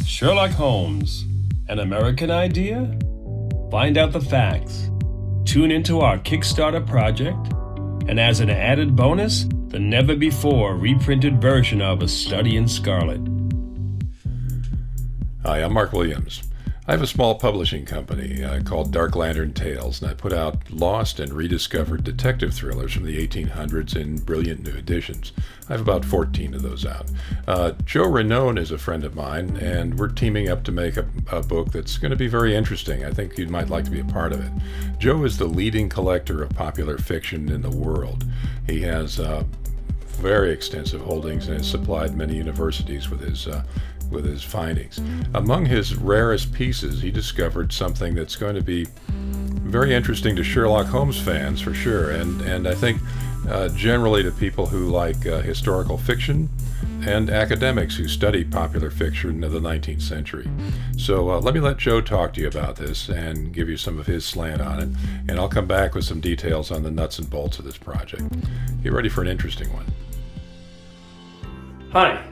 Sherlock Holmes, an American idea? Find out the facts. Tune into our Kickstarter project, and as an added bonus, the never-before reprinted version of A Study in Scarlet. Hi, I'm Mark Williams. I have a small publishing company called Dark Lantern Tales, and I put out lost and rediscovered detective thrillers from the 1800s in brilliant new editions. I have about 14 of those out. Joe Renone is a friend of mine, and we're teaming up to make a book that's going to be very interesting. I think you might like to be a part of it. Joe is the leading collector of popular fiction in the world. He has very extensive holdings and has supplied many universities with his findings. Among his rarest pieces, he discovered something that's going to be very interesting to Sherlock Holmes fans for sure, and I think generally to people who like historical fiction and academics who study popular fiction of the 19th century. So let me let Joe talk to you about this and give you some of his slant on it, and I'll come back with some details on the nuts and bolts of this project. Get ready for an interesting one. Hi,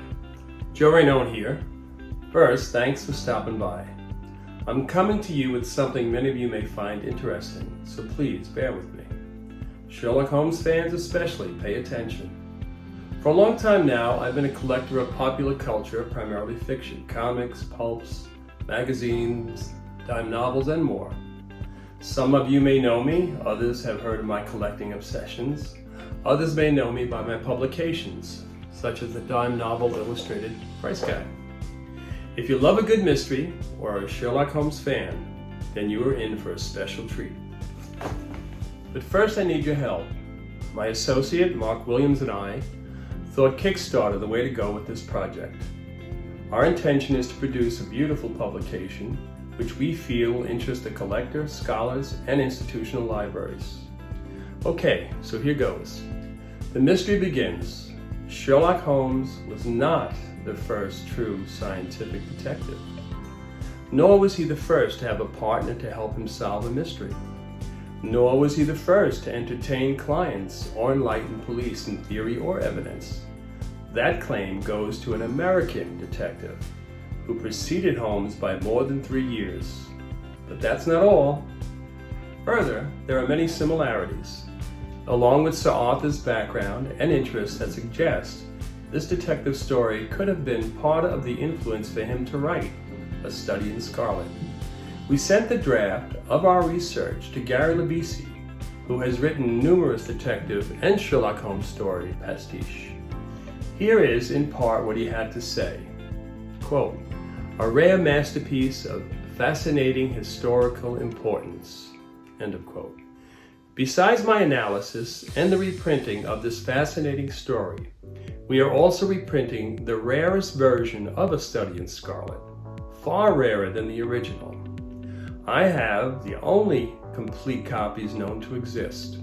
Joe Renone here. First, thanks for stopping by. I'm coming to you with something many of you may find interesting, so please bear with me. Sherlock Holmes fans especially, pay attention. For a long time now, I've been a collector of popular culture, primarily fiction, comics, pulps, magazines, dime novels, and more. Some of you may know me, others have heard of my collecting obsessions, others may know me by my publications, such as the dime novel illustrated price guide. If you love a good mystery or are a Sherlock Holmes fan, then you are in for a special treat. But first I need your help. My associate, Mark Williams, and I thought Kickstarter the way to go with this project. Our intention is to produce a beautiful publication which we feel will interest the collectors, scholars, and institutional libraries. Okay, so here goes. The mystery begins. Sherlock Holmes was not the first true scientific detective, nor was he the first to have a partner to help him solve a mystery, nor was he the first to entertain clients or enlighten police in theory or evidence. That claim goes to an American detective who preceded Holmes by more than 3 years. But that's not all. Further, there are many similarities, along with Sir Arthur's background and interests that suggest this detective story could have been part of the influence for him to write A Study in Scarlet. We sent the draft of our research to Gary Labisi, who has written numerous detective and Sherlock Holmes story pastiche. Here is, in part, what he had to say. Quote, "A rare masterpiece of fascinating historical importance." End of quote. Besides my analysis and the reprinting of this fascinating story, we are also reprinting the rarest version of A Study in Scarlet, far rarer than the original. I have the only complete copies known to exist.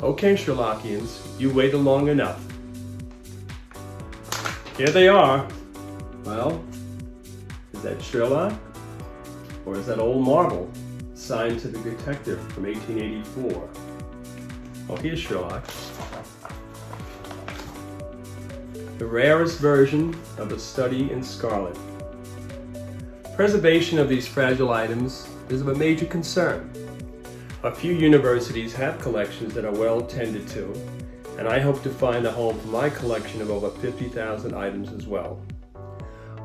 Okay, Sherlockians, you waited long enough. Here they are. Well, is that Sherlock? Or is that old Marvel, scientific detective from 1884? Oh, here's Sherlock. The rarest version of A Study in Scarlet. Preservation of these fragile items is of a major concern. A few universities have collections that are well tended to, and I hope to find a home for my collection of over 50,000 items as well.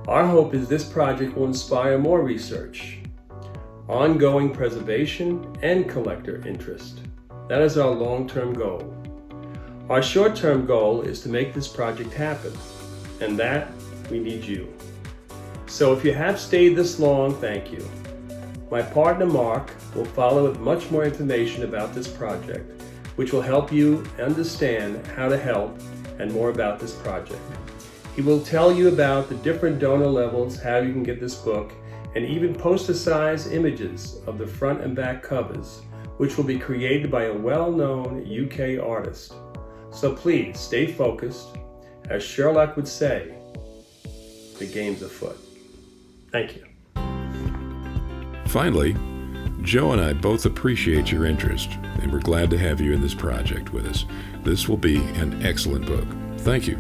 Our hope is this project will inspire more research, ongoing preservation, and collector interest. That is our long-term goal. Our short-term goal is to make this project happen, and that we need you. So if you have stayed this long, thank you. My partner Mark will follow with much more information about this project, which will help you understand how to help and more about this project. He will tell you about the different donor levels, how you can get this book, and even poster-sized images of the front and back covers, which will be created by a well-known UK artist. So please stay focused. As Sherlock would say, the game's afoot. Thank you. Finally, Joe and I both appreciate your interest, and we're glad to have you in this project with us. This will be an excellent book. Thank you.